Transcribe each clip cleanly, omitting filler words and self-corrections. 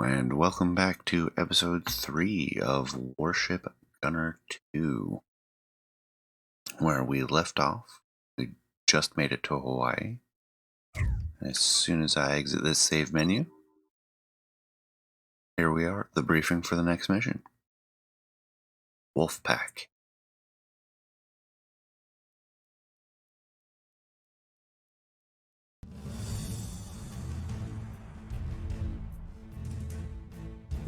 and welcome back to episode 3 of Warship Gunner 2. Where we left off, we just made it to Hawaii. As soon as I exit this save menu, here we are, the briefing for the next mission. Wolfpack.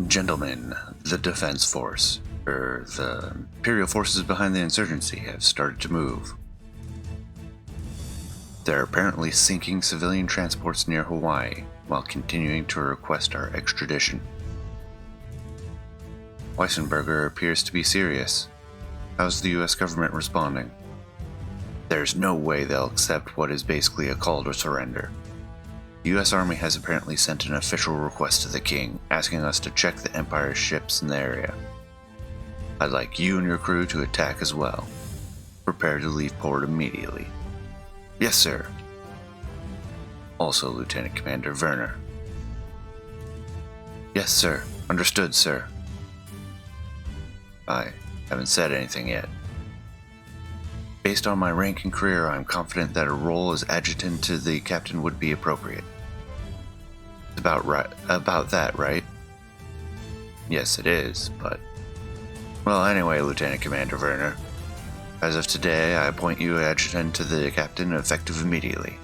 Gentlemen, the Defense Force, the Imperial forces behind the insurgency, have started to move. They're apparently sinking civilian transports near Hawaii, while continuing to request our extradition. Weissenberger appears to be serious. How's the US government responding? There's no way they'll accept what is basically a call to surrender. The US Army has apparently sent an official request to the King, asking us to check the Empire's ships in the area. I'd like you and your crew to attack as well. Prepare to leave port immediately. Yes, sir. Also, Lieutenant Commander Werner. Yes, sir. Understood, sir. I haven't said anything yet. Based on my rank and career, I'm confident that a role as adjutant to the captain would be appropriate. It's about that, right? Yes, it is, but... Well, anyway, Lieutenant Commander Werner. As of today, I appoint you adjutant to the captain, effective immediately.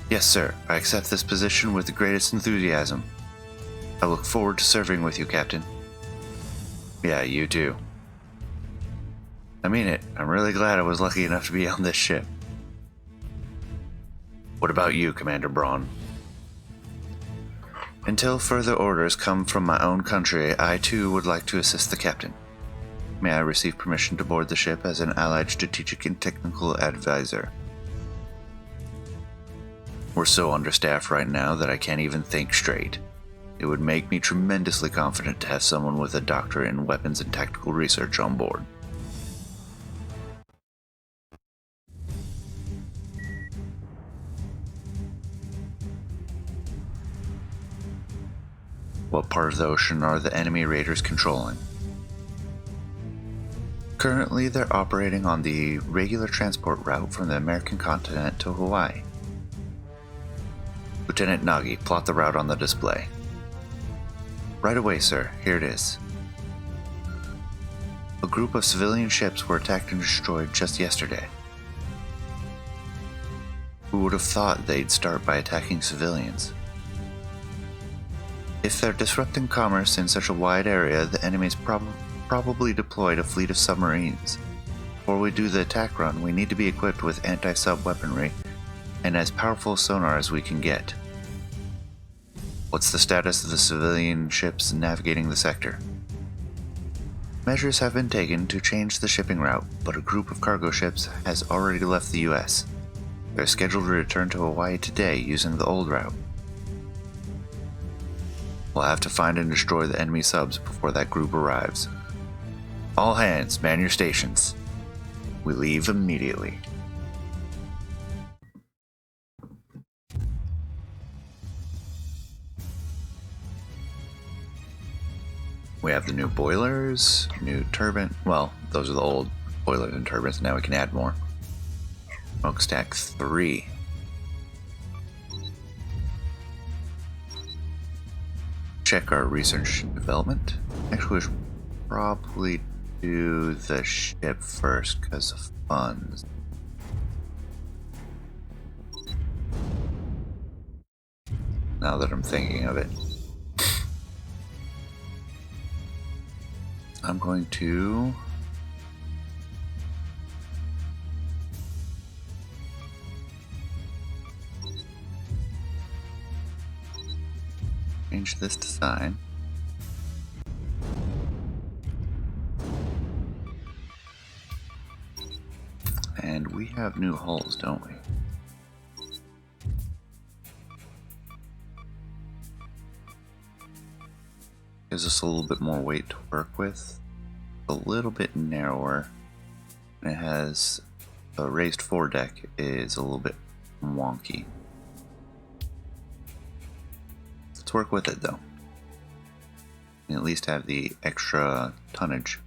Yes, sir. I accept this position with the greatest enthusiasm. I look forward to serving with you, Captain. Yeah, you too. I mean it. I'm really glad I was lucky enough to be on this ship. What about you, Commander Braun? Until further orders come from my own country, I too would like to assist the captain. May I receive permission to board the ship as an allied strategic and technical advisor? We're so understaffed right now that I can't even think straight. It would make me tremendously confident to have someone with a doctorate in weapons and tactical research on board. What part of the ocean are the enemy raiders controlling? Currently, they're operating on the regular transport route from the American continent to Hawaii. Lieutenant Nagi, plot the route on the display. Right away, sir. Here it is. A group of civilian ships were attacked and destroyed just yesterday. Who would have thought they'd start by attacking civilians? If they're disrupting commerce in such a wide area, the enemy's probably deployed a fleet of submarines. Before we do the attack run, we need to be equipped with anti-sub weaponry and as powerful sonar as we can get. What's the status of the civilian ships navigating the sector? Measures have been taken to change the shipping route, but a group of cargo ships has already left the US. They're scheduled to return to Hawaii today using the old route. We'll have to find and destroy the enemy subs before that group arrives. All hands, man your stations. We leave immediately. We have the new boilers, new turbine. Well, those are the old boilers and turbines. Now we can add more. Smokestack 3. Check our research and development. Actually, we should probably do the ship first because of funds. Now that I'm thinking of it. I'm going to change this design. And we have new hulls, don't we? Gives us a little bit more weight to work with. A little bit narrower. And it has a raised foredeck is a little bit wonky. Let's work with it though. We at least have the extra tonnage.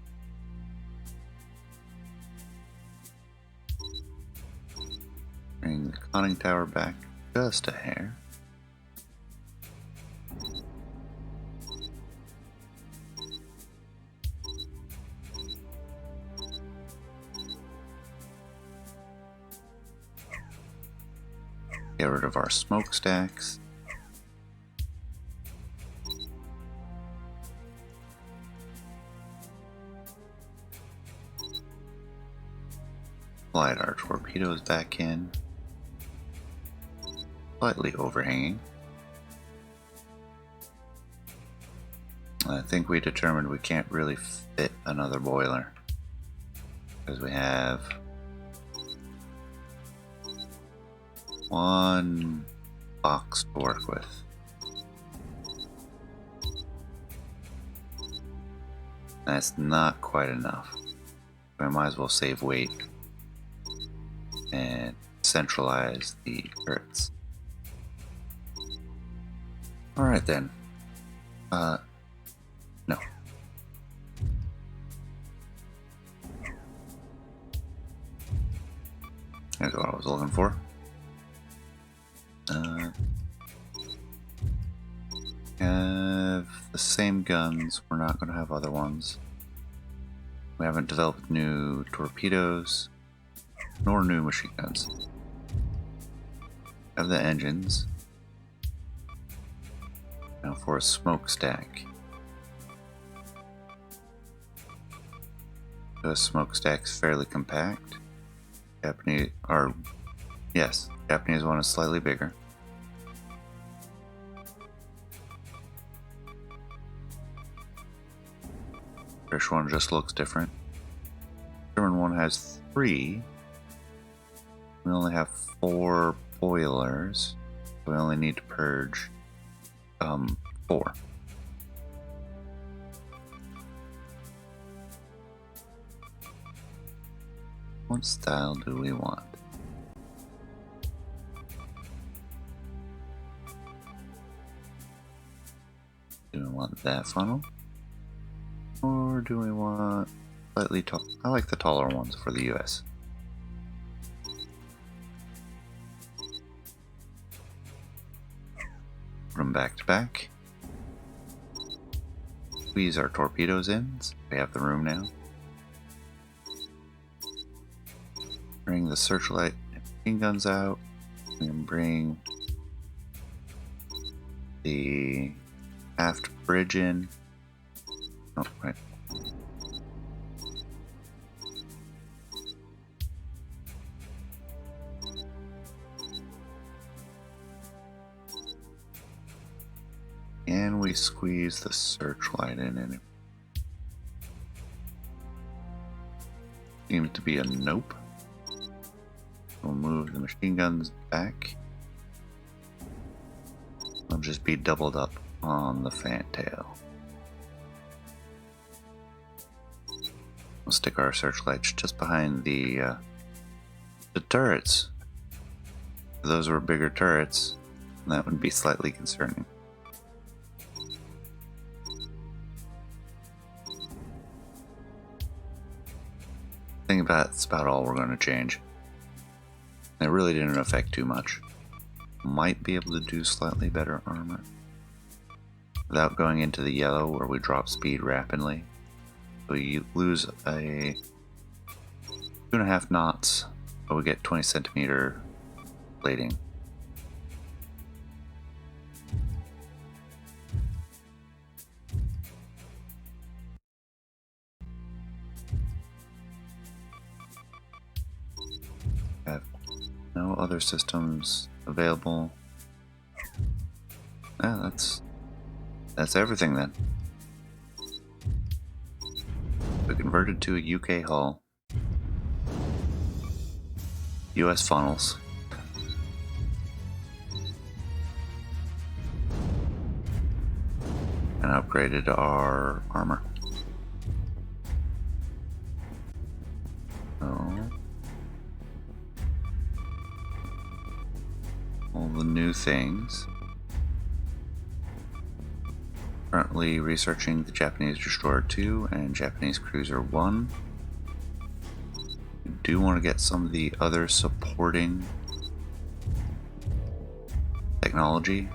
Bring the conning tower back just a hair. Get rid of our smokestacks. Slide our torpedoes back in. Slightly overhanging. I think we determined we can't really fit another boiler because we have one box to work with. That's not quite enough. We might as well save weight and centralize the turrets. Alright then. No. That's what I was looking for. Have the same guns. We're not going to have other ones. We haven't developed new torpedoes nor new machine guns. Have the engines. Now for a smokestack. The smokestack's fairly compact. Japanese one is slightly bigger. British one just looks different. German one has 3. We only have 4 boilers. We only need to purge 4. What style do we want? Do we want that funnel? Or do we want slightly tall? I like the taller ones for the US. Put them back to back. Squeeze our torpedoes in, so we have the room now. Bring the searchlight and machine guns out, and bring the aft bridge in. Oh, right. And we squeeze the searchlight in it. Seems to be a nope. We'll move the machine guns back. They'll just be doubled up on the fantail. We'll stick our searchlights just behind the turrets. If those were bigger turrets, that would be slightly concerning. I think that's about all we're going to change. It really didn't affect too much. Might be able to do slightly better armor without going into the yellow where we drop speed rapidly. So you lose a 2.5 knots, but we get 20 centimeter plating. Have no other systems available. Yeah, that's everything then. We converted to a UK hull. US funnels. And upgraded our armor. So all the new things. Currently researching the Japanese Destroyer 2 and Japanese Cruiser 1. We do want to get some of the other supporting technology.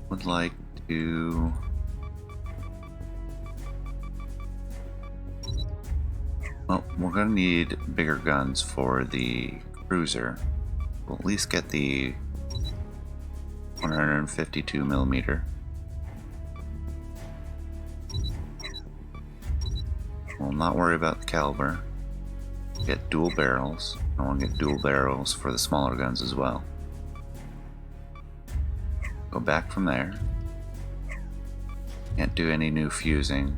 Would like to well, we're gonna need bigger guns for the cruiser. We'll at least get the 152 millimeter. We'll not worry about the caliber. Get dual barrels. I want to get dual barrels for the smaller guns as well. Go back from there. Can't do any new fusing.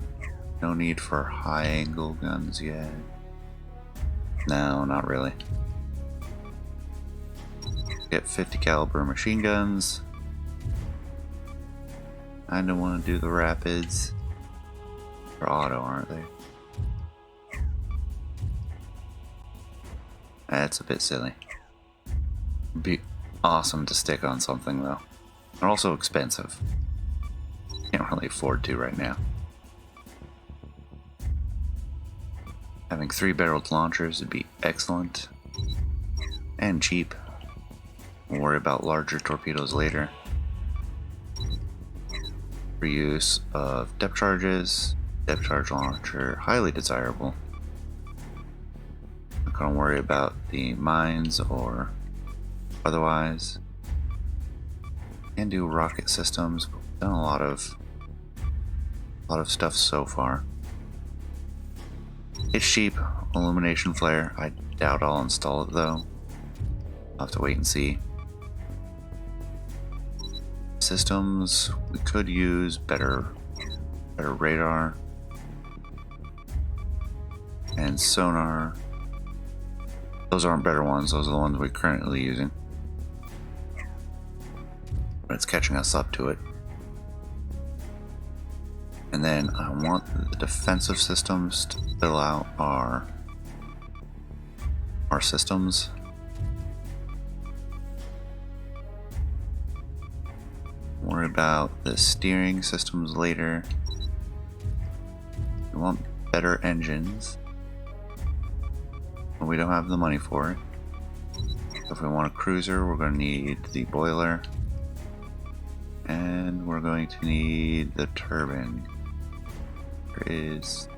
No need for high angle guns yet. No, not really. Get 50 caliber machine guns. I don't want to do the rapids. They're auto, aren't they? That's a bit silly. Be awesome to stick on something though. They're also expensive. Can't really afford to right now. Having 3-barreled launchers would be excellent. And cheap. We'll worry about larger torpedoes later. Reuse of depth charges. Depth charge launcher, highly desirable. Not gonna worry about the mines or otherwise. Can do rocket systems, but we've done a lot of stuff so far. It's cheap. Illumination flare. I doubt I'll install it though. I'll have to wait and see. Systems, we could use better radar and sonar. Those aren't better ones, those are the ones we're currently using. But it's catching us up to it. And then I want the defensive systems to fill out our systems. Worry about the steering systems later. We want better engines, but we don't have the money for it. So if we want a cruiser, we're going to need the boiler, and we're going to need the turbine. There is...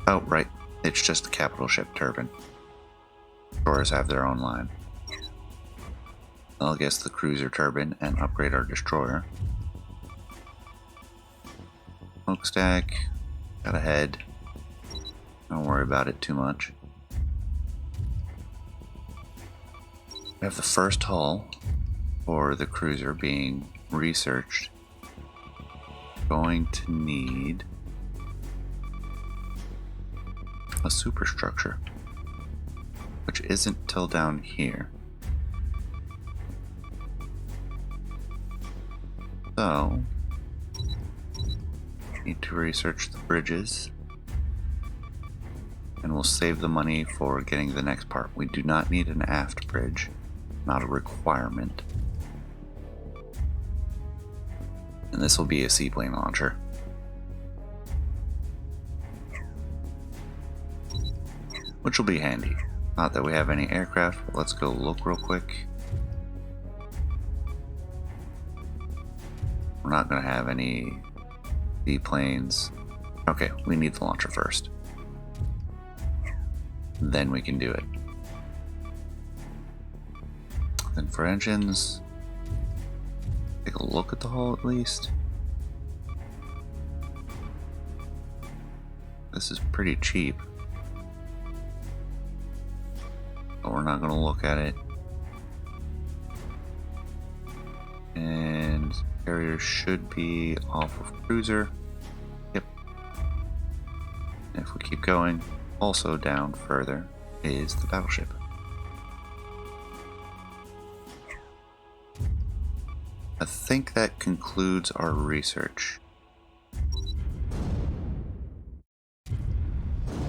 oh, right. It's just the capital ship turbine. Destroyers have their own line. I'll guess the cruiser turbine and upgrade our destroyer. Smokestack. Got a head. Don't worry about it too much. We have the first hull for the cruiser being researched. Going to need a superstructure, which isn't till down here. So, need to research the bridges, and we'll save the money for getting the next part. We do not need an aft bridge, not a requirement. And this will be a seaplane launcher. Which will be handy. Not that we have any aircraft, but let's go look real quick. We're not going to have any seaplanes. Okay, we need the launcher first. Then we can do it. Then for engines, take a look at the hull at least. This is pretty cheap. But we're not going to look at it. And carrier should be off of cruiser. Yep. And if we keep going, also down further is the battleship. I think that concludes our research.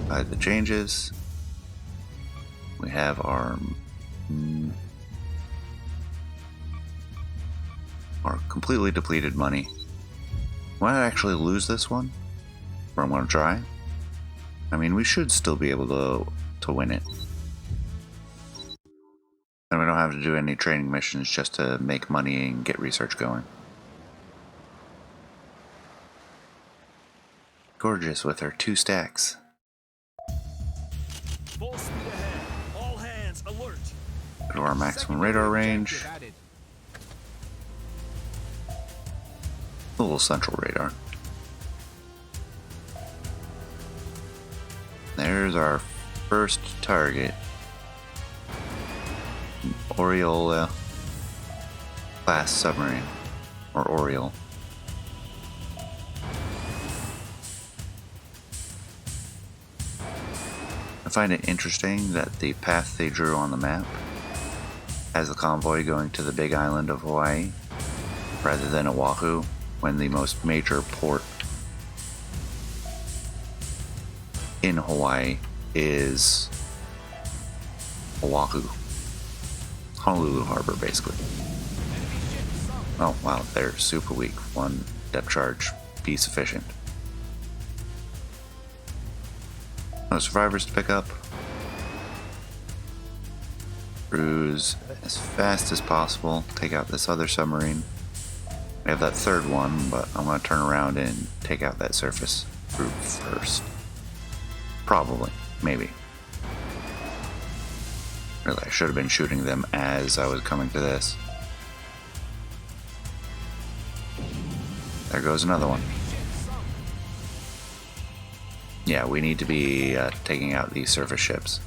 By the changes, we have our Or completely depleted money. Will I actually lose this one? Or I'm gonna try? I mean, we should still be able to win it. And we don't have to do any training missions just to make money and get research going. Gorgeous with her 2 stacks. Full speed ahead. All hands alert. Go to our maximum radar range. A little central radar. There's our first target. Oriola class submarine. Or Oriole. I find it interesting that the path they drew on the map has the convoy going to the big island of Hawaii rather than Oahu, when the most major port in Hawaii is Oahu. Honolulu Harbor, basically. Oh wow, they're super weak. 1 depth charge, be sufficient. No survivors to pick up. Cruise as fast as possible. Take out this other submarine. We have that 3rd one, but I'm going to turn around and take out that surface group first. Probably. Maybe. Really, I should have been shooting them as I was coming to this. There goes another one. Yeah, we need to be taking out these surface ships.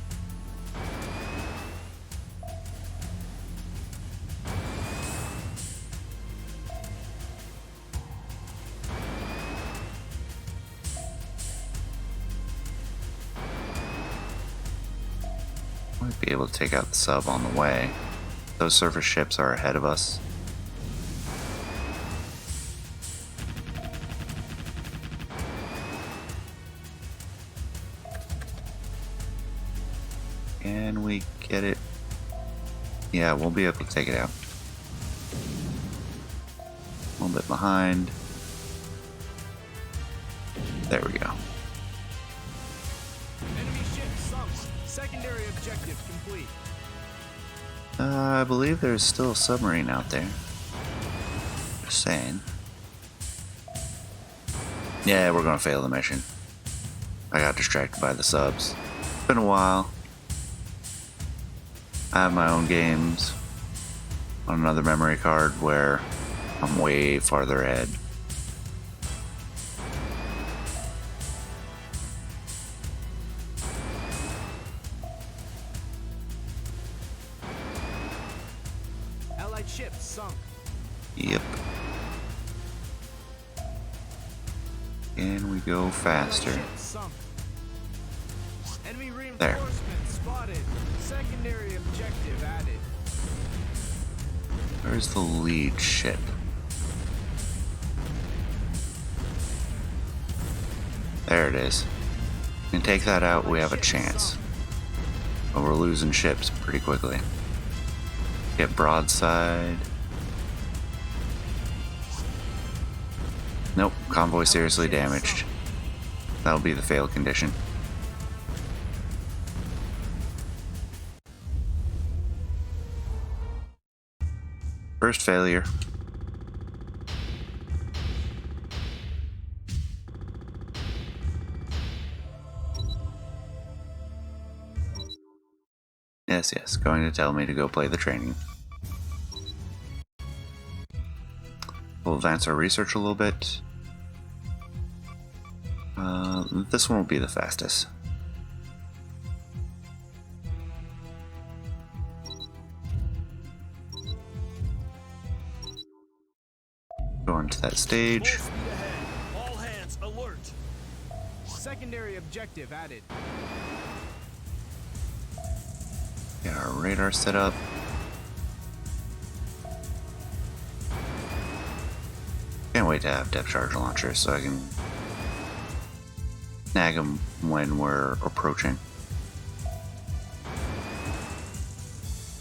Might be able to take out the sub on the way. Those surface ships are ahead of us. Can we get it? Yeah, we'll be able to take it out. A little bit behind. There we go. Enemy ship sunk. Secondary objective complete. I believe there's still a submarine out there. Just saying. Yeah, we're gonna fail the mission. I got distracted by the subs. It's been a while. I have my own games on another memory card where I'm way farther ahead. Allied ship sunk. Yep. Can we go faster? Allied ship sunk. Enemy There. reinforcements spotted. Secondary objective added. Where's the lead ship? There it is. We can take that out, we have a chance. But we're losing ships pretty quickly. Get broadside. Nope, convoy seriously damaged. That'll be the fail condition. First failure. Yes, going to tell me to go play the training. We'll advance our research a little bit. This one will be the fastest. Go into that stage. Full speed ahead. All hands alert. Secondary objective added. Get our radar set up. Can't wait to have depth charge launchers so I can snag them when we're approaching.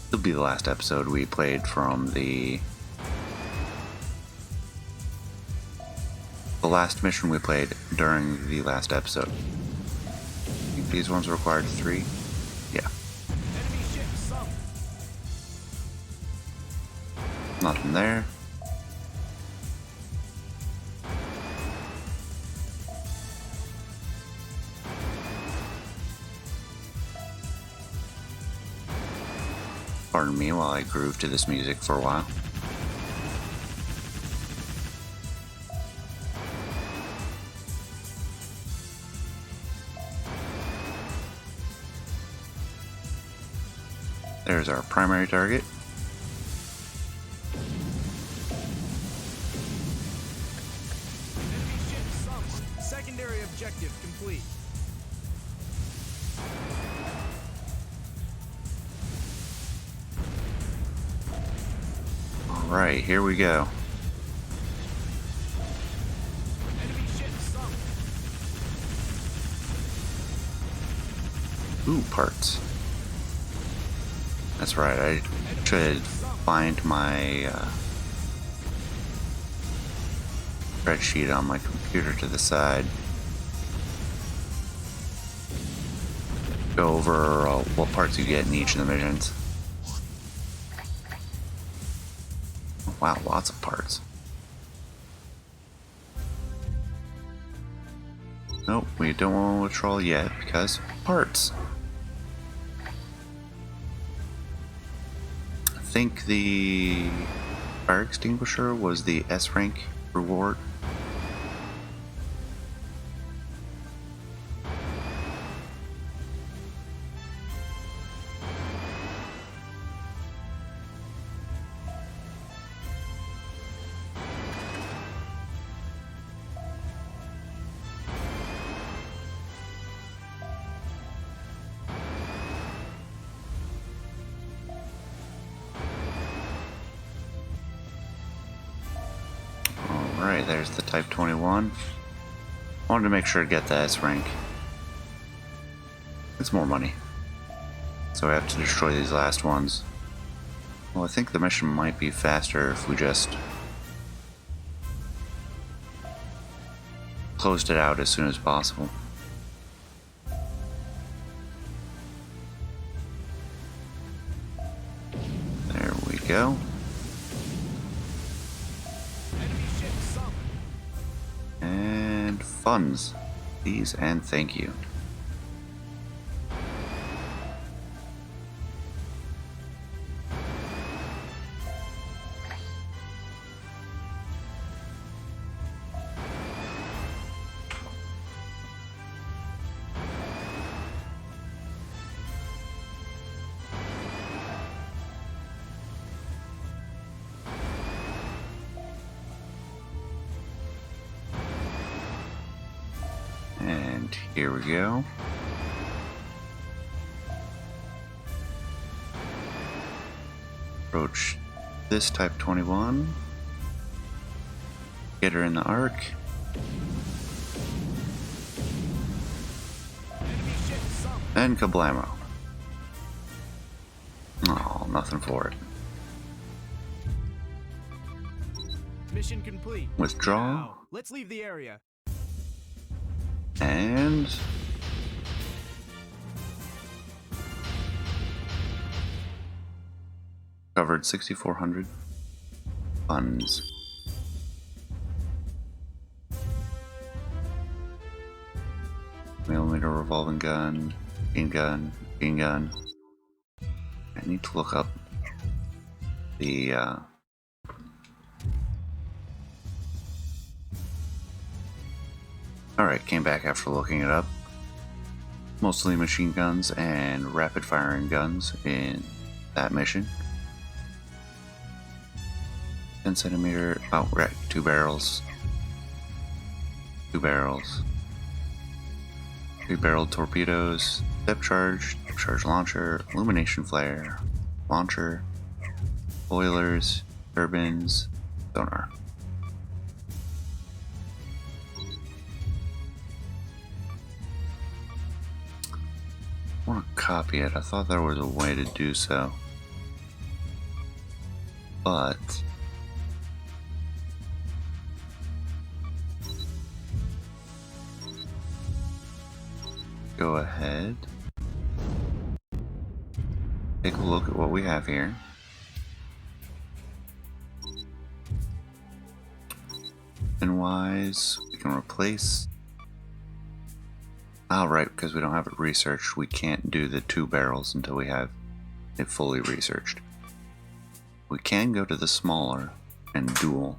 It'll be the last episode we played from the last mission we played during the last episode. I think these ones required 3. Yeah. Enemy ship sunk. Nothing there. Pardon me while I groove to this music for a while. There's our primary target. Enemy ship sunk. Secondary objective complete. Alright, here we go. Enemy ship sunk. Ooh, parts. That's right, I should find my spreadsheet on my computer to the side. Go over what parts you get in each of the missions. Wow, lots of parts. Nope, we don't want to withdraw yet because parts. I think the fire extinguisher was the S rank reward. Alright, there's the Type 21. Wanted to make sure to get the S rank. It's more money. So I have to destroy these last ones. Well, I think the mission might be faster if we just closed it out as soon as possible. There we go. And funds. Please and thank you. And here we go. Approach this Type 21. Get her in the arc. And kablamo. Oh, nothing for it. Mission complete. Withdraw. Now, let's leave the area. And covered 6,400 funds. Millimeter revolving gun, beam gun, beam gun. I need to look up the Alright, came back after looking it up. Mostly machine guns and rapid firing guns in that mission. 10 centimeter, oh right, 2 barrels. 2 barrels. 3-barreled torpedoes, depth charge launcher, illumination flare, launcher, boilers, turbines, sonar. I want to copy it. I thought there was a way to do so. but go ahead, take a look at what we have here. And wise, we can replace. Oh, right, because we don't have it researched, we can't do the 2 barrels until we have it fully researched. We can go to the smaller and dual.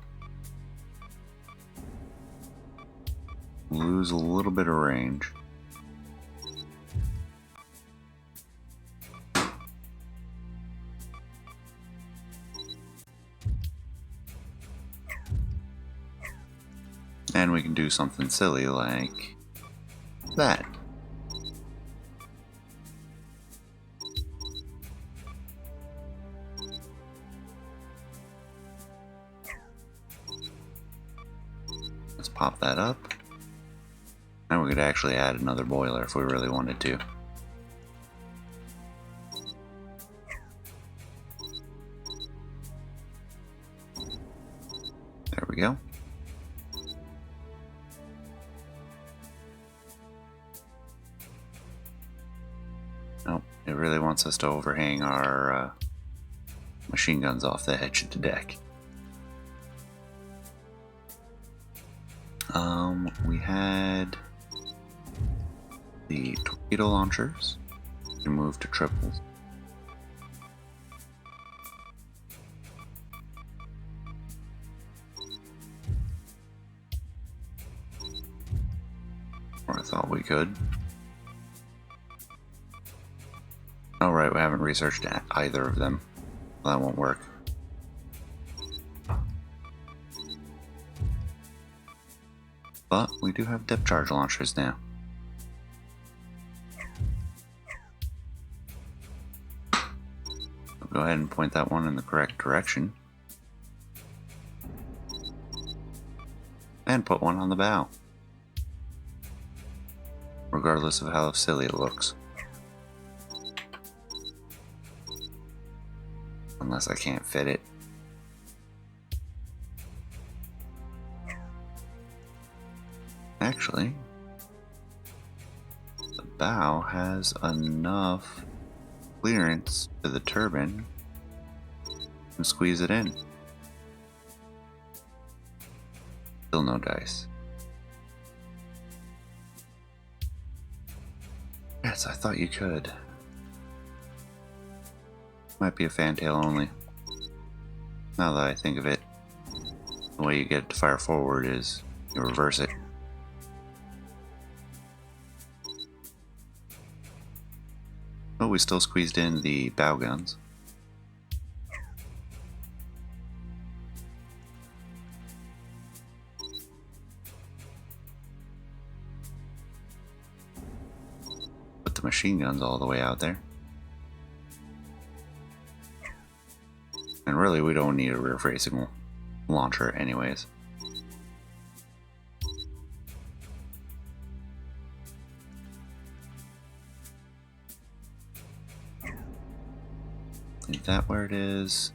Lose a little bit of range. And we can do something silly like that. Let's pop that up. And we could actually add another boiler if we really wanted to. There we go. Nope, it really wants us to overhang our machine guns off the edge of the deck. We had the torpedo launchers. We can move to triples. Or I thought we could. Oh right, we haven't researched either of them. Well, that won't work. But we do have depth charge launchers now. I'll go ahead and point that one in the correct direction. And put one on the bow. Regardless of how silly it looks. Unless I can't fit it. Actually, the bow has enough clearance to the turbine and squeeze it in. Still no dice. Yes, I thought you could. Might be a fantail only. Now that I think of it, the way you get it to fire forward is you reverse it. But we still squeezed in the bow guns. Put the machine guns all the way out there. And really, we don't need a rear-facing launcher anyways. Is that where it is?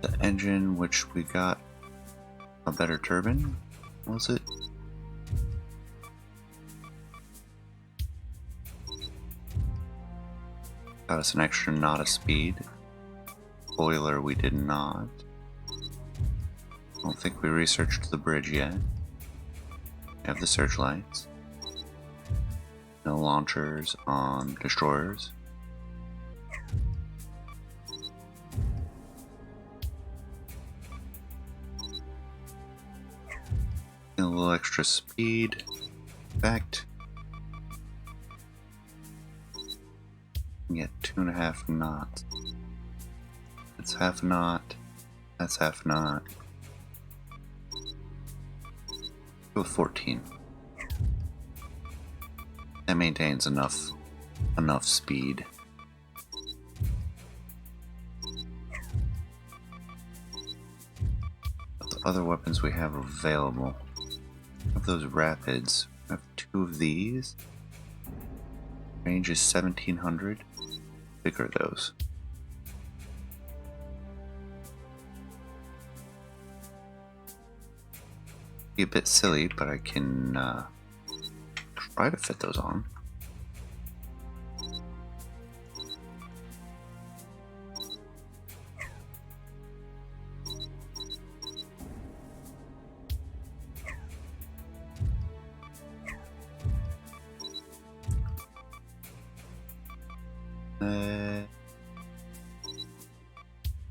The engine, which we got a better turbine, was it? Got us an extra knot of speed. Boiler we did not. Don't think we researched the bridge yet. We have the searchlights. No launchers on destroyers. A little extra speed. Effect. Get 2.5 knots. That's half a knot. That's half a knot. Go with 14. That maintains enough speed. But the other weapons we have available. Of those rapids, I have 2 of these. Range is 1700. Big are those? Be a bit silly, but I can try to fit those on.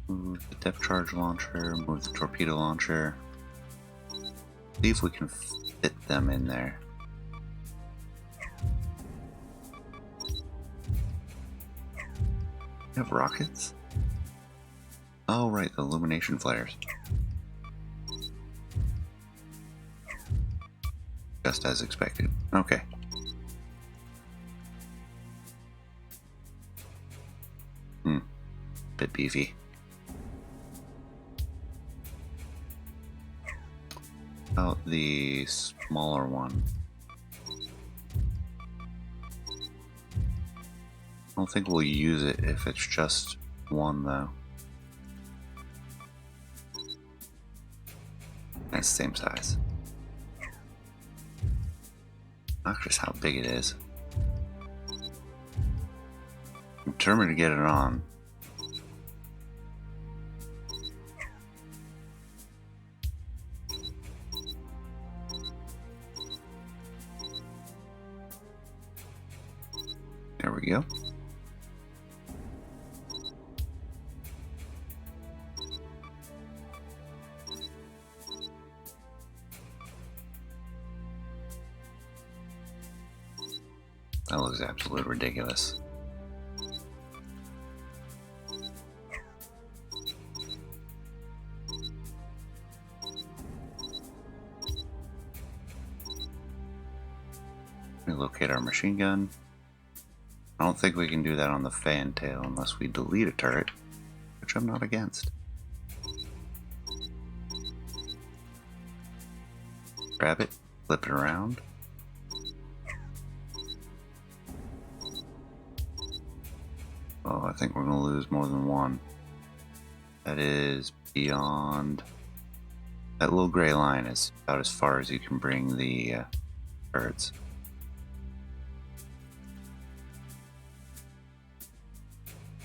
Move the depth charge launcher, move the torpedo launcher. See if we can fit them in there. You have rockets? Oh, right, the illumination flares. Just as expected. Okay. Bit beefy. About the smaller one. I don't think we'll use it if it's just one though. That's the same size. Not just how big it is. I'm determined to get it on. There we go. That looks absolutely ridiculous. We locate our machine gun. I don't think we can do that on the fantail unless we delete a turret, which I'm not against. Grab it, flip it around. Oh, I think we're going to lose more than one. That is beyond... That little gray line is about as far as you can bring the turrets.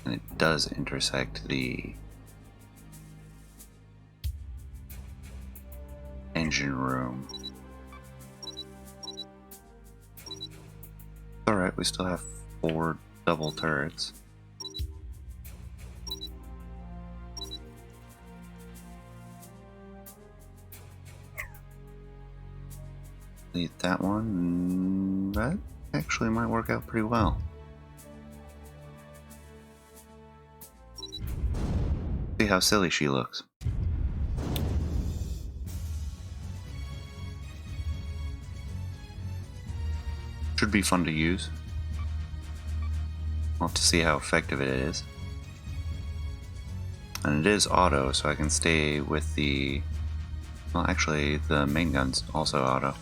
And it does intersect the engine room. Alright, we still have 4 double turrets. Delete that one. That actually might work out pretty well. See how silly she looks. Should be fun to use. We'll have to see how effective it is. And it is auto, so I can stay with the... Well, actually, the main gun's also auto.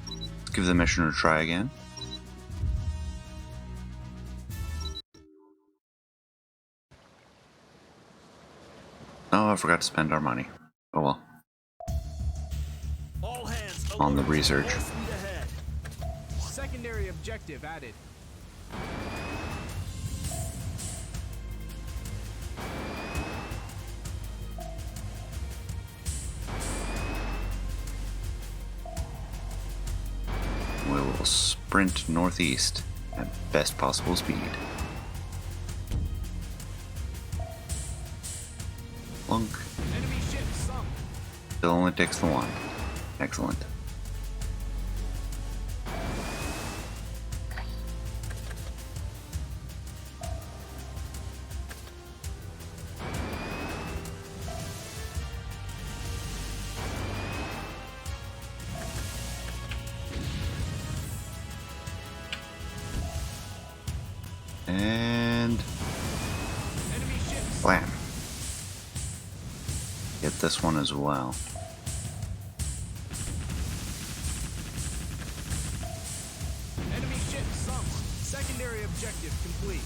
Let's give the mission a try again. Oh, I forgot to spend our money. Oh well. All hands On the alert. research. Full speed ahead. Secondary objective added. We will sprint northeast at best possible speed. Plunk. Enemy ship sunk. Still only takes the one. Excellent. And Enemy ship sunk. blam. Get this one as well. Enemy ship sunk. Secondary objective complete.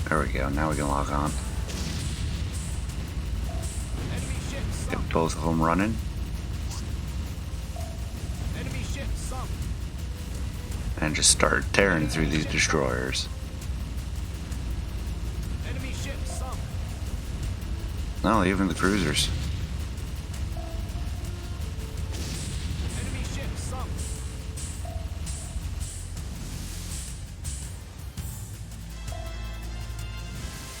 There we go. Now we can log on. both of them running. Enemy ship sunk. And just start tearing through these destroyers. Enemy ship sunk. No, even the cruisers. Enemy ship sunk.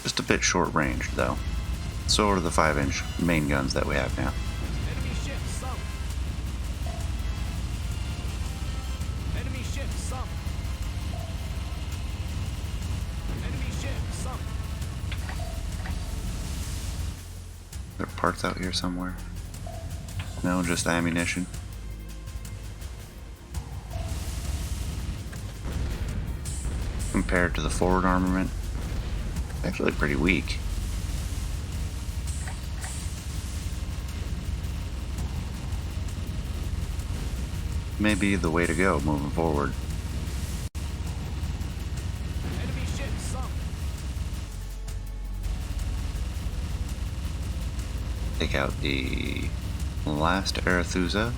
Just a bit short range, though. So are the 5-inch main guns that we have now. Enemy ship sunk. Enemy ship sunk. Enemy ship sunk. Are there parts out here somewhere? No, just ammunition. Compared to the forward armament, actually pretty weak. Maybe the way to go moving forward. Enemy ship sunk. Take out the last Arethusa.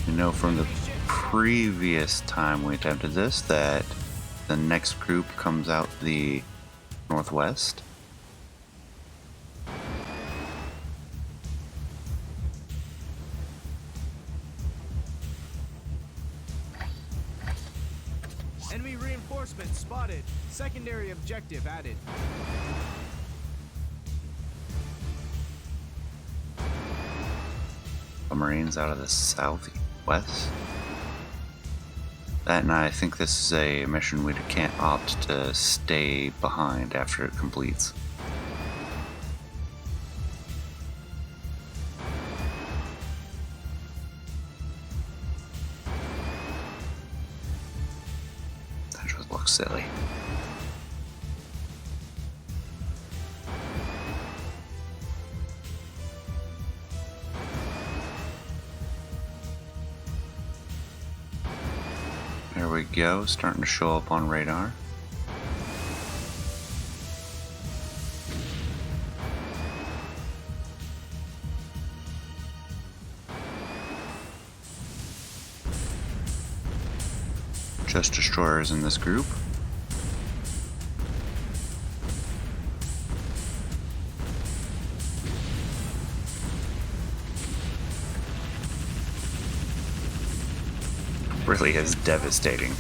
You know from the previous time we attempted this that the next group comes out the northwest. Enemy reinforcements spotted. Secondary objective added. Marines out of the southwest. That, and I think this is a mission we can't opt to stay behind after it completes. That just looks silly. There we go, starting to show up on radar. Just destroyers in this group. Really is devastating.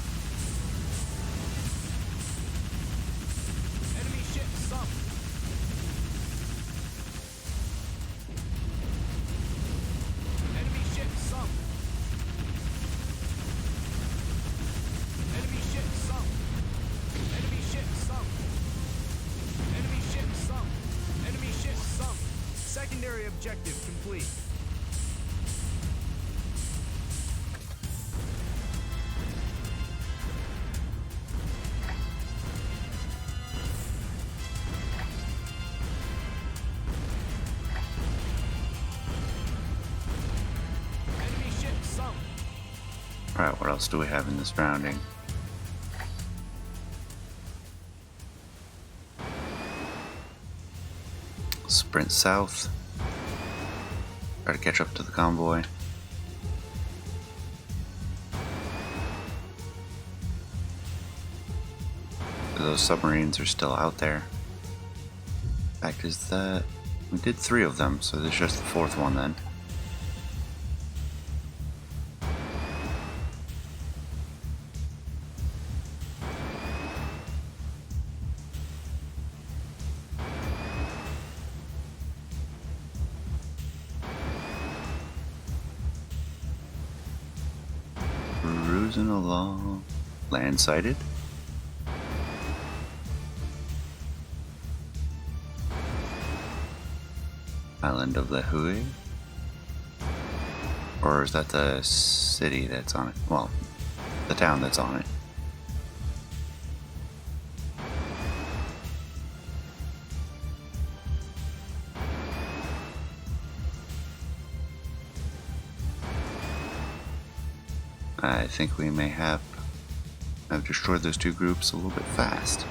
Enemy ship sunk. Enemy ship sunk. Enemy ship sunk. Enemy ship sunk. Enemy ship sunk. Enemy ship sunk. Secondary objective complete. Enemy ship sunk. Alright, what else do we have in this rounding? Sprint south. Try to catch up to the convoy. Those submarines are still out there. Fact is that we did 3 of them, so there's just the 4th one then. Cruising along. Land sighted. Island of Lehui. Or is that the city that's on it? Well, the town that's on it. I think we may have destroyed those 2 groups a little bit fast.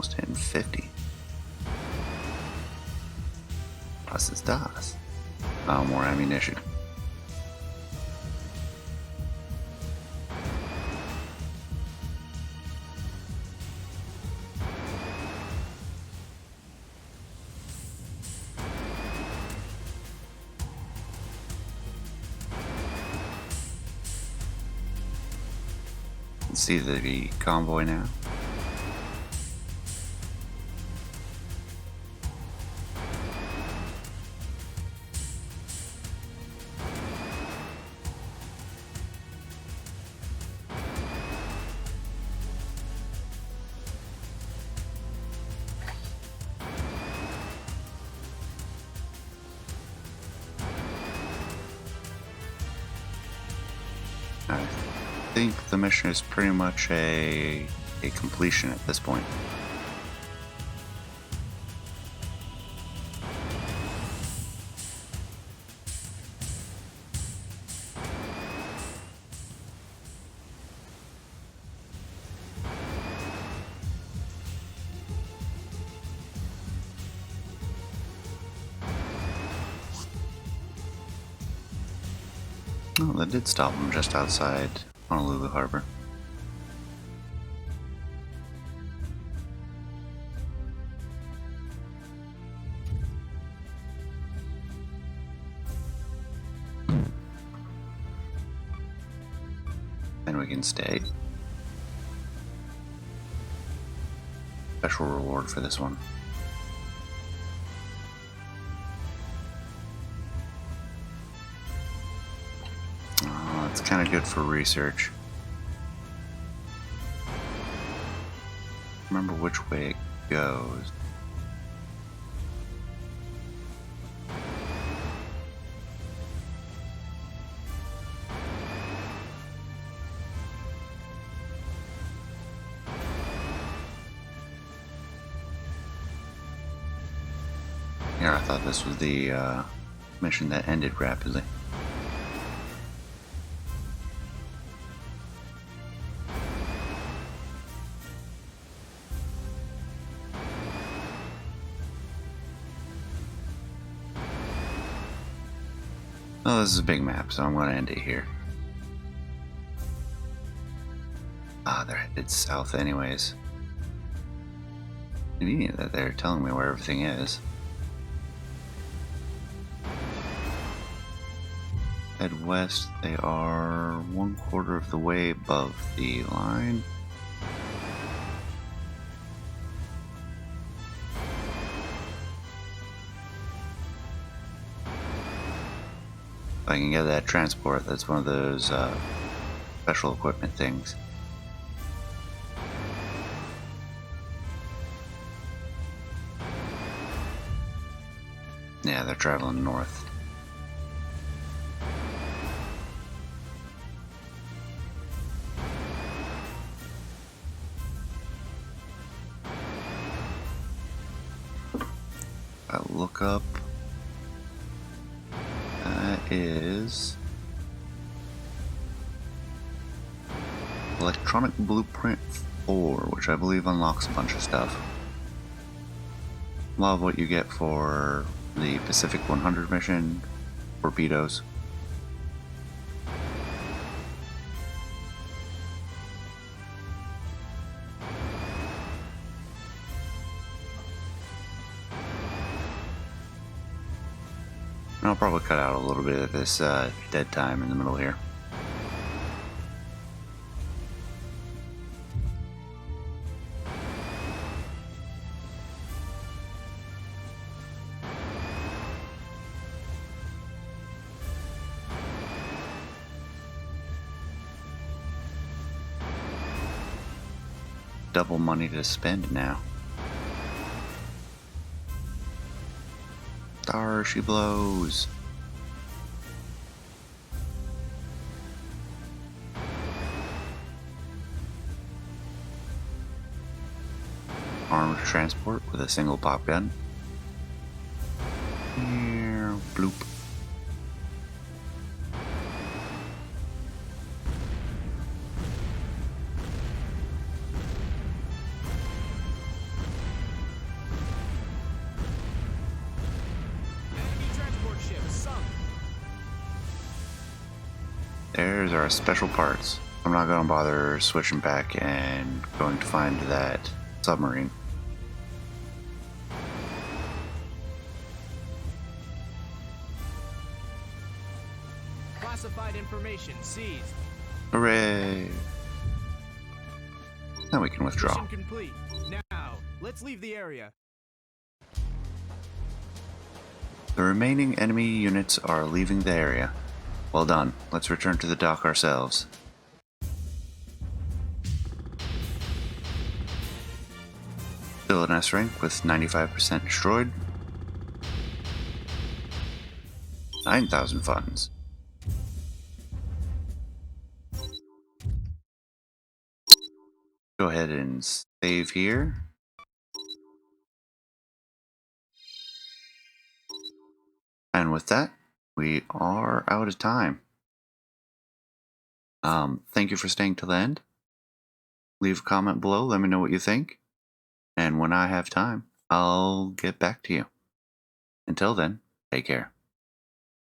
Almost hitting 50. Was ist das? Oh, more ammunition. See the convoy now. I think the mission is pretty much a completion at this point. Oh, that did stop them just outside Honolulu Harbor. And we can stay. Special reward for this one. It's kind of good for research. Remember which way it goes. Here, I thought this was the mission that ended rapidly. Oh, this is a big map, so I'm going to end it here. Ah, they're headed south anyways. Convenient that they're telling me where everything is. Head west, they are 1/4 of the way above the line. If I can get that transport, that's one of those special equipment things. Yeah, they're traveling north. I look up. That is Electronic Blueprint 4, which I believe unlocks a bunch of stuff. A lot of what you get for the Pacific 100 mission, torpedoes. And I'll probably cut out a little bit of this dead time in the middle here. Double money to spend now. There she blows. Armored transport with a single pop gun. Here, bloop. There's our special parts. I'm not going to bother switching back and going to find that submarine. Classified information seized. Hooray! Now we can withdraw. Mission complete. Now, let's leave the area. The remaining enemy units are leaving the area. Well done. Let's return to the dock ourselves. Still an S rank with 95% destroyed. 9,000 funds. Go ahead and save here. And with that, we are out of time. Thank you for staying till the end. Leave a comment below, let me know what you think. And when I have time, I'll get back to you. Until then, take care.